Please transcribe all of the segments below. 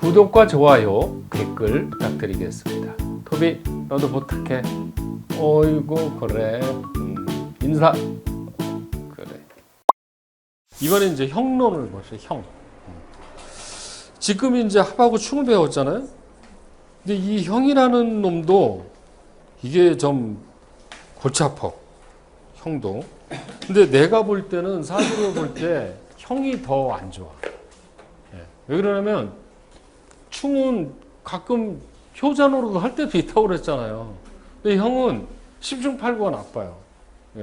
구독과 좋아요, 댓글 부탁드리겠습니다. 토비, 너도 부탁해. 어이구, 그래. 인사. 그래. 이번에 이제 형론을 보세요, 형. 지금 이제 합하고 충을 배웠잖아요. 근데 이 형이라는 놈도 이게 좀 골치 아파. 형도. 근데 내가 볼 때는 사주로 볼 때 형이 더 안 좋아. 왜 그러냐면 충은 가끔 효자노릇 할 때도 있다고 그랬잖아요. 근데 형은 10중 8구가 나빠요.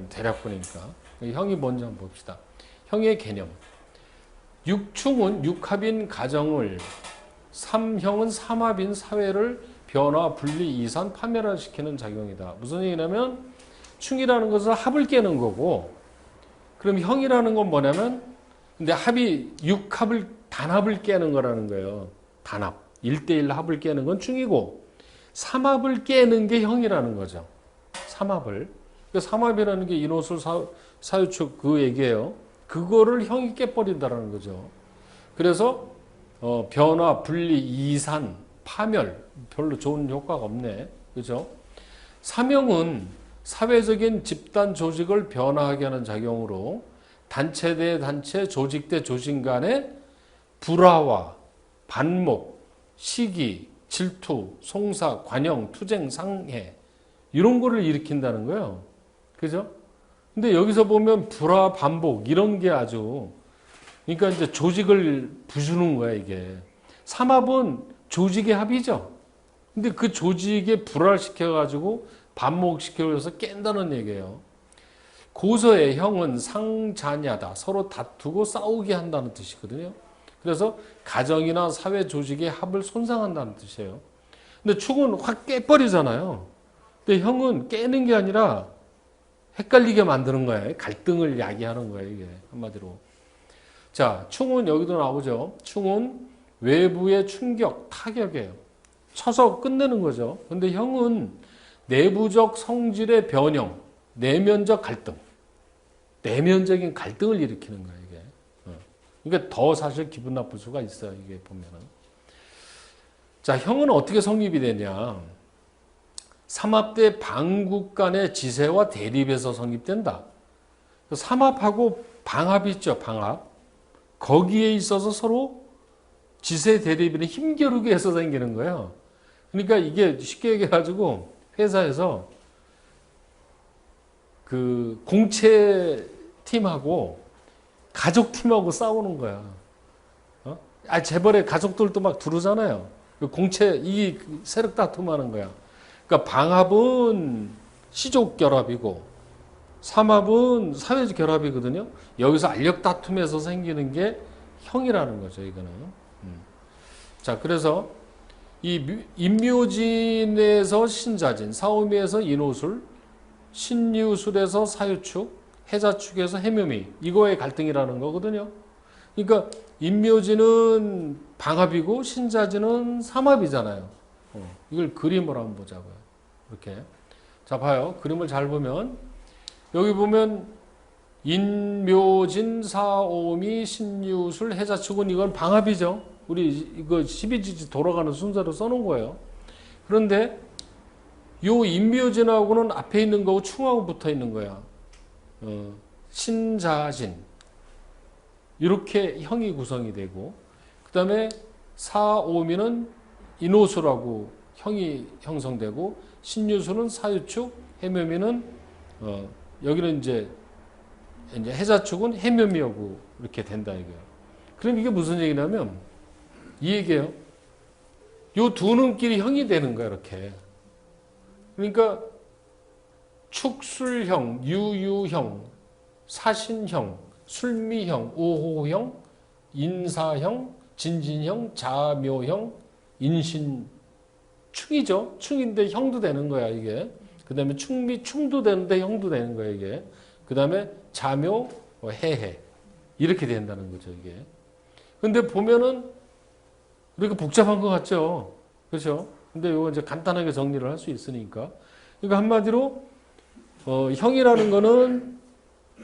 대략분이니까. 형이 뭔지 한번 봅시다. 형의 개념. 육충은 육합인 가정을, 삼형은 삼합인 사회를 변화, 분리, 이산, 파멸화시키는 작용이다. 무슨 얘기냐면 충이라는 것은 합을 깨는 거고, 그럼 형이라는 건 뭐냐면, 근데 합이 육합을 단합을 깨는 거라는 거예요. 단합. 1대1 합을 깨는 건 충이고, 삼합을 깨는 게 형이라는 거죠. 삼합을. 삼합이라는 게 인호술 사유축 그 얘기예요. 그거를 형이 깨버린다는 거죠. 그래서 변화, 분리, 이산, 파멸 별로 좋은 효과가 없네. 그죠? 삼형은 사회적인 집단 조직을 변화하게 하는 작용으로 단체 대 단체, 조직 대 조직 간의 불화와 반목, 시기, 질투, 송사, 관용, 투쟁, 상해 이런 거를 일으킨다는 거예요. 그죠? 근데 여기서 보면 불화, 반복 이런 게 아주 그러니까 이제 조직을 부수는 거야 이게. 삼합은 조직의 합이죠. 근데 그 조직에 불화시켜가지고 반목시켜서 깬다는 얘기예요. 고서의 형은 상자냐다. 서로 다투고 싸우게 한다는 뜻이거든요. 그래서 가정이나 사회 조직의 합을 손상한다는 뜻이에요. 근데 축은 확 깨버리잖아요. 근데 형은 깨는 게 아니라 헷갈리게 만드는 거예요. 갈등을 야기하는 거예요. 이게 한마디로. 자, 충은 여기도 나오죠. 충은 외부의 충격, 타격이에요. 쳐서 끝내는 거죠. 근데 형은 내부적 성질의 변형, 내면적 갈등. 내면적인 갈등을 일으키는 거예요, 이게. 그러니까 더 사실 기분 나쁠 수가 있어요, 이게 보면은. 자, 형은 어떻게 성립이 되냐. 삼합대 방국 간의 지세와 대립에서 성립된다. 삼합하고 방합이 있죠, 방합. 거기에 있어서 서로 지세 대립이나 힘겨루기 해서 생기는 거예요. 그러니까 이게 쉽게 얘기해가지고 회사에서 그 공채팀하고 가족팀하고 싸우는 거야. 재벌의 가족들도 막 들어오잖아요. 공채, 이 세력 다툼하는 거야. 그러니까 방합은 시족 결합이고 삼합은 사회적 결합이거든요. 여기서 알력 다툼에서 생기는 게 형이라는 거죠, 이거는. 자, 그래서 이 인묘진에서 신자진, 사오미에서 인호술, 신유술에서 사유축, 해자축에서 해묘미, 이거의 갈등이라는 거거든요. 그러니까 인묘진은 방합이고 신자진은 삼합이잖아요. 이걸 그림으로 한번 보자고요. 이렇게. 자, 봐요. 그림을 잘 보면 여기 보면 인묘진, 사오미, 신유술, 해자축은 이건 방합이죠. 우리 이거 12지지 돌아가는 순서로 써놓은 거예요. 그런데 요 인묘진하고는 앞에 있는 거고 충하고 붙어 있는 거야. 신자진. 이렇게 형이 구성이 되고, 그 다음에 사오미는 인호수라고 형이 형성되고, 신유수는 사유축, 해묘미는, 여기는 이제 해자축은 해묘미하고 이렇게 된다 이거예요. 그럼 이게 무슨 얘기냐면, 이 얘기예요. 요 두 놈끼리 형이 되는 거야, 이렇게. 그러니까, 축술형, 유유형, 사신형, 술미형, 오호형, 인사형, 진진형, 자묘형, 인신, 충이죠. 충인데 형도 되는 거야, 이게. 그 다음에 충미, 충도 되는데 형도 되는 거야, 이게. 그 다음에 자묘, 해해. 이렇게 된다는 거죠, 이게. 근데 보면은, 이렇게 복잡한 것 같죠? 그렇죠? 근데 이거 이제 간단하게 정리를 할 수 있으니까. 그러니까 한마디로, 형이라는 거는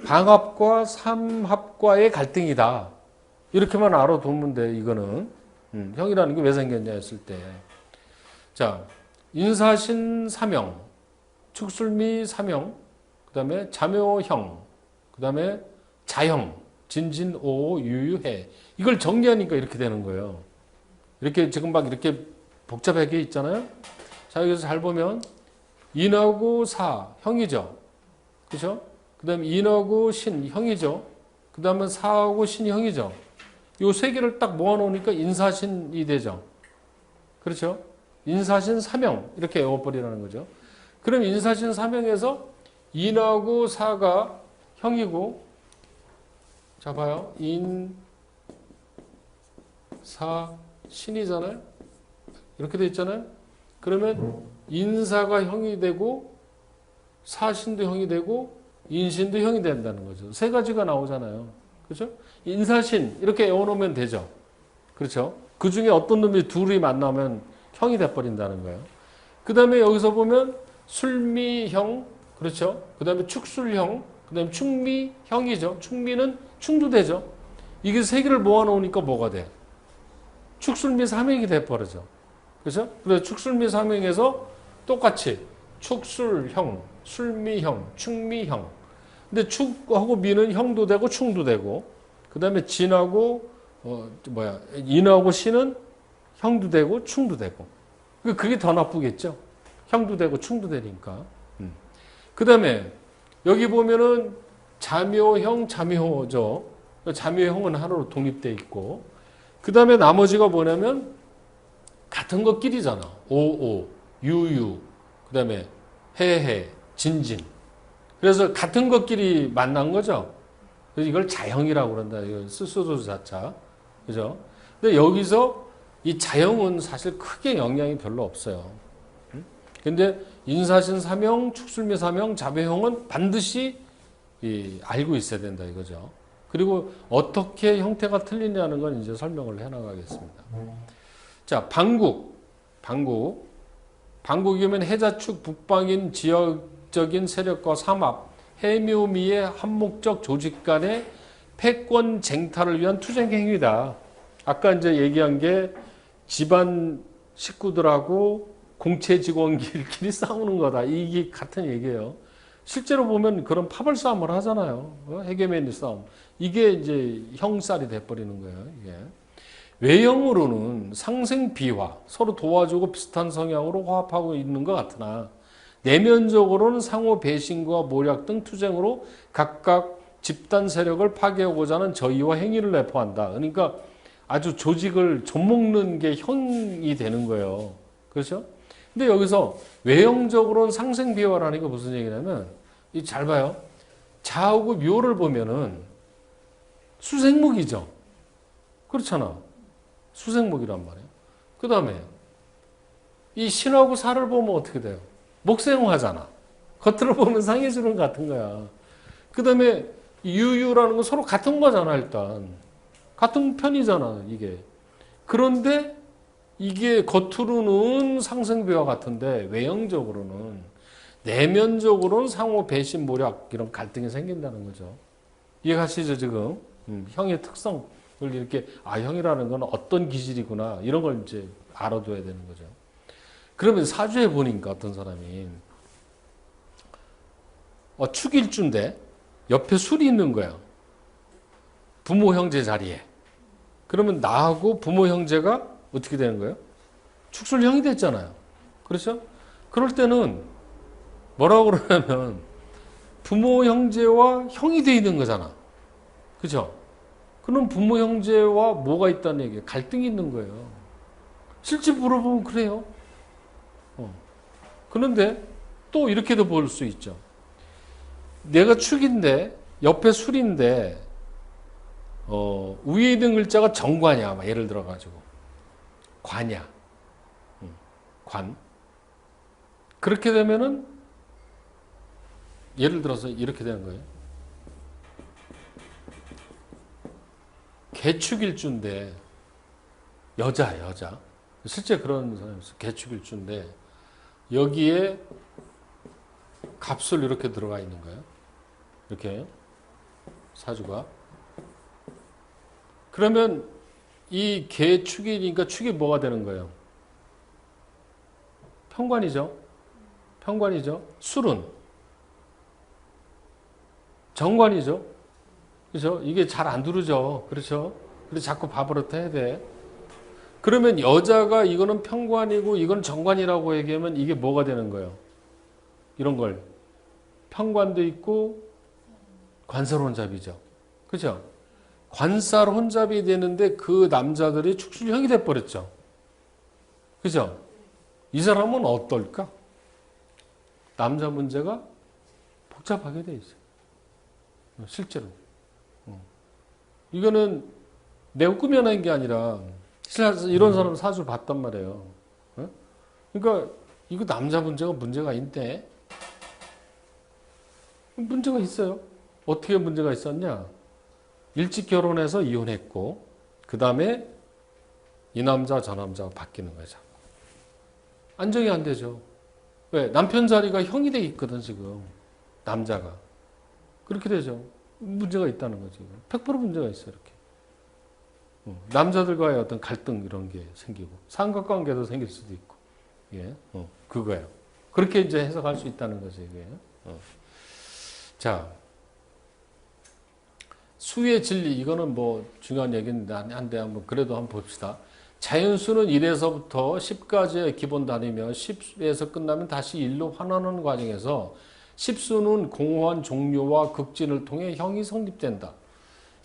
방합과 삼합과의 갈등이다. 이렇게만 알아두면 돼, 이거는. 형이라는 게 왜 생겼냐 했을 때. 자, 인사신 사명, 축술미 사명, 그 다음에 자묘형, 그 다음에 자형, 진진오 유유해. 이걸 정리하니까 이렇게 되는 거예요. 이렇게 지금 막 이렇게 복잡하게 있잖아요. 자, 여기서 잘 보면 인하고 사, 형이죠. 그죠? 그 다음에 인하고 신, 형이죠. 그 다음에 사하고 신이 형이죠. 요 세 개를 딱 모아놓으니까 인사신이 되죠. 그렇죠? 인사신 사명 이렇게 외워버리라는 거죠. 그럼 인사신 사명에서 인하고 사가 형이고, 자 봐요. 인, 사, 신이잖아요. 이렇게 돼 있잖아요. 그러면 인사가 형이 되고 사신도 형이 되고 인신도 형이 된다는 거죠. 세 가지가 나오잖아요. 그렇죠? 인사신 이렇게 외워놓으면 되죠. 그렇죠? 그 중에 어떤 놈이 둘이 만나면 형이 돼버린다는 거예요. 그 다음에 여기서 보면 술미형, 그렇죠? 그 다음에 축술형, 그 다음에 충미형이죠. 충미는 충두되죠. 이게 세 개를 모아놓으니까 뭐가 돼? 축술미 삼형이 돼버리죠. 그렇죠? 그래서 축술미 삼형에서 똑같이 축술형, 술미형, 충미형. 근데 축하고 미는 형도 되고 충도 되고, 그 다음에 진하고 인하고 신은 형도 되고 충도 되고. 그게 더 나쁘겠죠. 형도 되고 충도 되니까. 그 다음에 여기 보면은 자묘형, 자묘죠. 자묘형은 하나로 독립되어 있고, 그 다음에 나머지가 뭐냐면 같은 것끼리잖아. 오오, 유유, 그 다음에 해해, 진진. 그래서 같은 것끼리 만난 거죠. 그래서 이걸 자형이라고 그런다. 이거 스스로 자차. 그죠? 근데 여기서 이 자형은 사실 크게 영향이 별로 없어요. 근데 인사신 사명, 축술미 사명, 자배형은 반드시 알고 있어야 된다 이거죠. 그리고 어떻게 형태가 틀리냐는 건 이제 설명을 해 나가겠습니다. 자, 방국이면 해자축 북방인 지역적인 세력과 삼합, 해묘미의 한목적 조직 간의 패권 쟁탈을 위한 투쟁 행위다. 아까 이제 얘기한 게 집안 식구들하고 공채 직원끼리 싸우는 거다. 이게 같은 얘기예요. 실제로 보면 그런 파벌 싸움을 하잖아요. 해계매니 싸움. 이게 이제 형살이 돼버리는 거예요. 이게. 외형으로는 상생 비화, 서로 도와주고 비슷한 성향으로 화합하고 있는 것 같으나 내면적으로는 상호 배신과 모략 등 투쟁으로 각각 집단 세력을 파괴하고자 하는 저의와 행위를 내포한다. 그러니까 아주 조직을 좀먹는 게 형이 되는 거예요. 그렇죠? 근데 여기서 외형적으로는 상생 비화라는 게 무슨 얘기냐면, 잘 봐요. 자하고 묘를 보면은 수생목이죠. 그렇잖아. 수생목이란 말이에요. 그 다음에 이 신하고 사를 보면 어떻게 돼요? 목생화잖아. 겉으로 보면 상해주는 같은 거야. 그 다음에 유유라는 건 서로 같은 거잖아, 일단. 같은 편이잖아, 이게. 그런데 이게 겉으로는 상생비와 같은데 외형적으로는, 내면적으로는 상호 배신 모략 이런 갈등이 생긴다는 거죠. 이해가시죠, 지금? 형의 특성을 이렇게, 형이라는 건 어떤 기질이구나, 이런 걸 이제 알아둬야 되는 거죠. 그러면 사주에 보니까 어떤 사람이 축일주인데 옆에 술이 있는 거야. 부모 형제 자리에. 그러면 나하고 부모 형제가 어떻게 되는 거예요? 축술형이 됐잖아요. 그렇죠? 그럴 때는 뭐라고 그러냐면 부모 형제와 형이 돼 있는 거잖아. 그렇죠? 그럼 부모 형제와 뭐가 있다는 얘기예요? 갈등이 있는 거예요. 실제 물어보면 그래요. 그런데 또 이렇게도 볼 수 있죠. 내가 축인데 옆에 술인데 위에 있는 글자가 정관이야. 막 예를 들어 가지고 관이야. 관. 그렇게 되면은 예를 들어서 이렇게 되는 거예요. 개축일주인데 여자. 실제 그런 사람이 있어요. 개축일주인데 여기에 갑술 이렇게 들어가 있는 거예요. 이렇게 사주가. 그러면 이 개축이니까 축이 뭐가 되는 거예요? 평관이죠. 평관이죠. 술은 정관이죠. 그렇죠? 이게 잘 안 두르죠. 그렇죠? 그래서 자꾸 밥으로 해야 돼. 그러면 여자가 이거는 평관이고 이건 정관이라고 얘기하면 이게 뭐가 되는 거예요? 이런 걸 평관도 있고 관살 혼잡이죠. 그렇죠? 관살 혼잡이 되는데 그 남자들이 축술형이 돼버렸죠. 그죠? 이 사람은 어떨까? 남자 문제가 복잡하게 돼 있어요. 실제로. 이거는 내가 꾸며낸 게 아니라 이런 사람 사주를 봤단 말이에요. 그러니까 이거 남자 문제가 있네. 문제가 있어요. 어떻게 문제가 있었냐? 일찍 결혼해서 이혼했고 그 다음에 이 남자 저 남자가 바뀌는 거죠. 안정이 안 되죠. 왜? 남편 자리가 형이 돼 있거든 지금. 남자가. 그렇게 되죠. 문제가 있다는 거지. 100% 문제가 있어요. 이렇게. 남자들과의 어떤 갈등 이런 게 생기고 삼각관계도 생길 수도 있고. 예, 그거예요. 그렇게 이제 해석할 수 있다는 거죠. 이게. 자. 수의 진리, 이거는 뭐 중요한 얘기인데 한데 한번 그래도 한번 봅시다. 자연수는 1에서부터 10까지의 기본 단위며 10에서 끝나면 다시 1로 환원하는 과정에서 10수는 공허한 종료와 극진을 통해 형이 성립된다.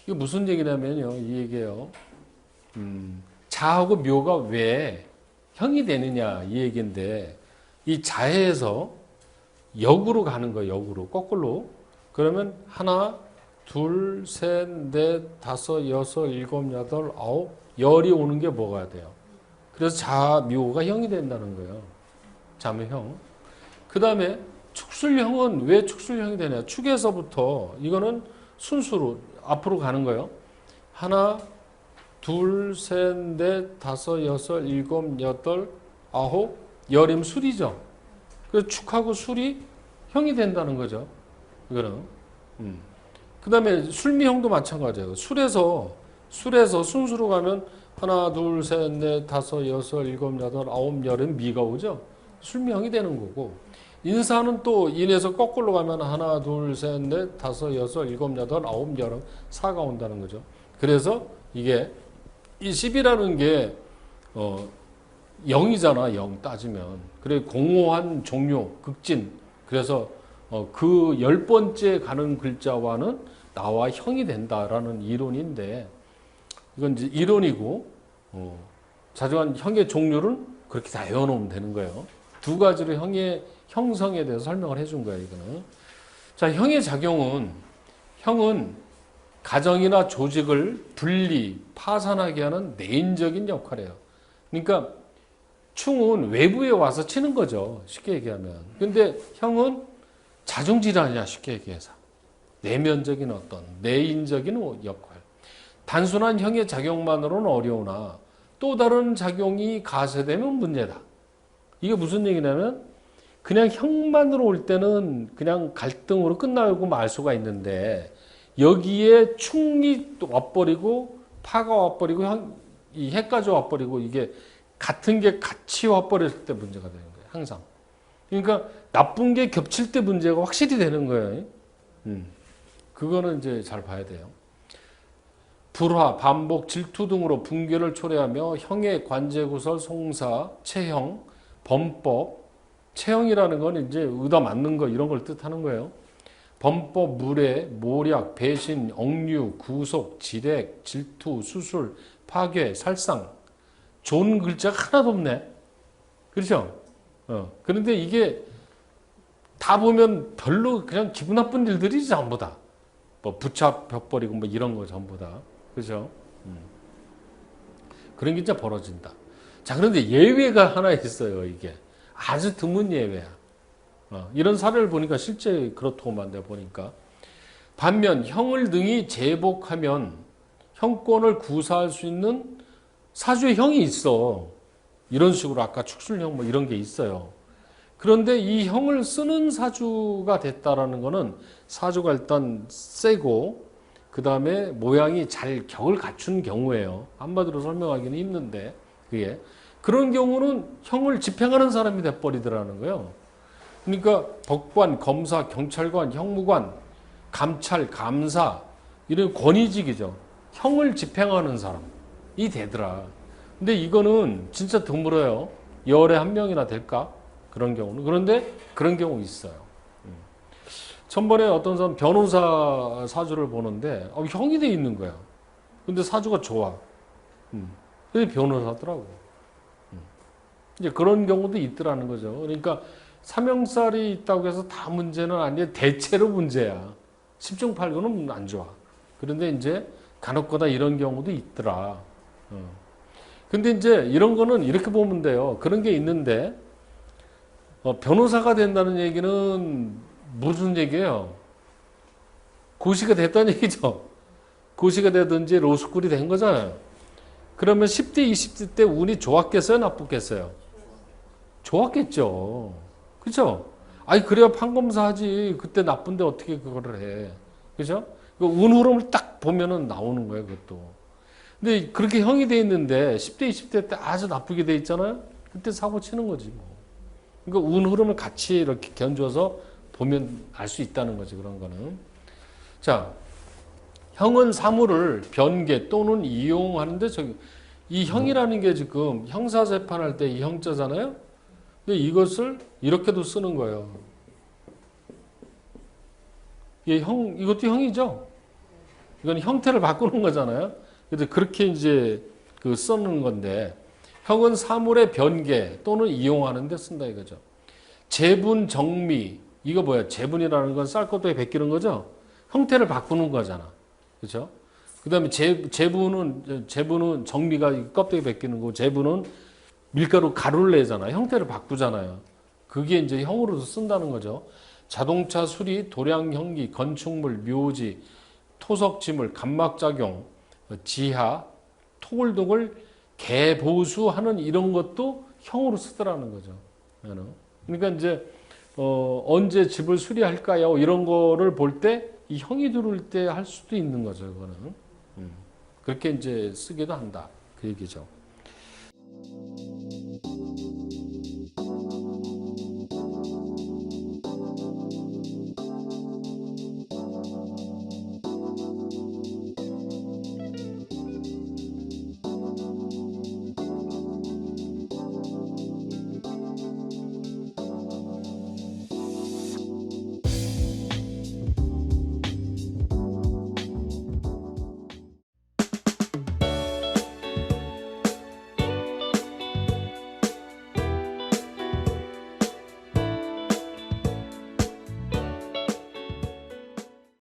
이게 무슨 얘기냐면요. 이 얘기예요. 자하고 묘가 왜 형이 되느냐 이 얘기인데 이 자해에서 역으로 가는 거예요. 역으로. 거꾸로. 그러면 하나 둘, 셋, 넷, 다섯, 여섯, 일곱, 여덟, 아홉, 열이 오는 게 뭐가 돼요? 그래서 자묘가 형이 된다는 거예요. 자묘형. 그 다음에 축술형은 왜 축술형이 되냐? 축에서부터 이거는 순수로 앞으로 가는 거예요. 하나, 둘, 셋, 넷, 다섯, 여섯, 일곱, 여덟, 아홉, 열이면 술이죠. 그래서 축하고 술이 형이 된다는 거죠. 이거는. 그 다음에 술미형도 마찬가지예요. 술에서 순수로 가면 하나, 둘, 셋, 넷, 다섯, 여섯, 일곱, 여덟, 아홉, 열은 미가 오죠. 술미형이 되는 거고. 인사는 또 인에서 거꾸로 가면 하나, 둘, 셋, 넷, 다섯, 여섯, 일곱, 여덟, 아홉, 열은 사가 온다는 거죠. 그래서 이게 이 10이라는 게 0이잖아. 0 따지면. 그래 공허한 종료, 극진. 그래서 그 10번째 가는 글자와는 나와 형이 된다라는 이론인데 이건 이제 이론이고 자주한 형의 종류를 그렇게 다 외워놓으면 되는 거예요. 두 가지로 형의 형성에 대해서 설명을 해준 거예요. 이거는. 자, 형의 작용은 형은 가정이나 조직을 분리, 파산하게 하는 내인적인 역할이에요. 그러니까 충은 외부에 와서 치는 거죠. 쉽게 얘기하면. 근데 형은 자중질환이야. 쉽게 얘기해서. 내면적인 어떤 내인적인 역할. 단순한 형의 작용만으로는 어려우나 또 다른 작용이 가세되면 문제다. 이게 무슨 얘기냐면 그냥 형만으로 올 때는 그냥 갈등으로 끝나고 말 수가 있는데 여기에 충이 와버리고 파가 와버리고 이 해까지 와버리고 이게 같은 게 같이 와버렸을 때 문제가 되는 거예요. 항상. 그러니까 나쁜 게 겹칠 때 문제가 확실히 되는 거예요. 그거는 이제 잘 봐야 돼요. 불화, 반복, 질투 등으로 붕괴를 초래하며 형의 관제구설, 송사, 체형, 범법, 체형이라는 건 이제 의다 맞는 거 이런 걸 뜻하는 거예요. 범법, 무례, 모략, 배신, 억류, 구속, 지렉, 질투, 수술, 파괴, 살상. 좋은 글자가 하나도 없네. 그렇죠? 그런데 이게 다 보면 별로 그냥 기분 나쁜 일들이 전부 다. 뭐 붙잡혀버리고 뭐 이런 거 전부 다. 그죠? 그런 게 진짜 벌어진다. 자, 그런데 예외가 하나 있어요, 이게. 아주 드문 예외야. 이런 사례를 보니까 실제 그렇더만 내가 보니까. 반면 형을 등이 제복하면 형권을 구사할 수 있는 사주의 형이 있어. 이런 식으로 아까 축술형 뭐 이런 게 있어요. 그런데 이 형을 쓰는 사주가 됐다라는 거는 사주가 일단 세고 그 다음에 모양이 잘 격을 갖춘 경우예요. 한마디로 설명하기는 힘든데 그게 그런 경우는 형을 집행하는 사람이 돼버리더라는 거예요. 그러니까 법관, 검사, 경찰관, 형무관, 감찰, 감사 이런 권위직이죠. 형을 집행하는 사람이 되더라. 근데 이거는 진짜 드물어요. 열에 한 명이나 될까? 그런 경우는. 그런데 그런 경우 있어요. 전번에 어떤 사람 변호사 사주를 보는데 형이 돼 있는 거야. 근데 사주가 좋아. 근데 변호사더라고. 이제 그런 경우도 있더라는 거죠. 그러니까 삼형살이 있다고 해서 다 문제는 아니에요. 대체로 문제야. 10중 8구는 안 좋아. 그런데 이제 간혹가다 이런 경우도 있더라. 근데 이제 이런 거는 이렇게 보면 돼요. 그런 게 있는데 변호사가 된다는 얘기는 무슨 얘기예요? 고시가 됐다는 얘기죠. 고시가 되든지 로스쿨이 된 거잖아요. 그러면 10대, 20대 때 운이 좋았겠어요? 나쁘겠어요? 좋았겠죠. 그죠? 아니, 그래야 판검사 하지. 그때 나쁜데 어떻게 그거를 해. 그죠? 운 흐름을 딱 보면은 나오는 거예요, 그것도. 근데 그렇게 형이 돼 있는데 10대, 20대 때 아주 나쁘게 돼 있잖아요? 그때 사고 치는 거지, 뭐. 그러니까 운 흐름을 같이 이렇게 견줘서 보면 알 수 있다는 거지, 그런 거는. 자, 형은 사물을 변개 또는 이용하는데 이 형이라는 게 지금 형사재판할 때 이 형자잖아요? 근데 이것을 이렇게도 쓰는 거예요. 이것도 형이죠? 이건 형태를 바꾸는 거잖아요? 그래서 그렇게 이제 쓰는 건데, 형은 사물의 변개 또는 이용하는 데 쓴다 이거죠. 재분, 정미. 이거 뭐야? 재분이라는 건 쌀 것도 베끼는 거죠? 형태를 바꾸는 거잖아. 그렇죠? 그 다음에 재분은 정미가 껍데기 벗기는 거고, 재분은 밀가루 가루를 내잖아요. 형태를 바꾸잖아요. 그게 이제 형으로도 쓴다는 거죠. 자동차 수리, 도량 형기, 건축물, 묘지, 토석지물, 감막작용, 지하, 토굴독을 개보수하는 이런 것도 형으로 쓰더라는 거죠. 그러니까 이제 언제 집을 수리할까요? 이런 거를 볼 때 이 형이 들어올 때 할 수도 있는 거죠. 그거는 그렇게 이제 쓰기도 한다. 그 얘기죠.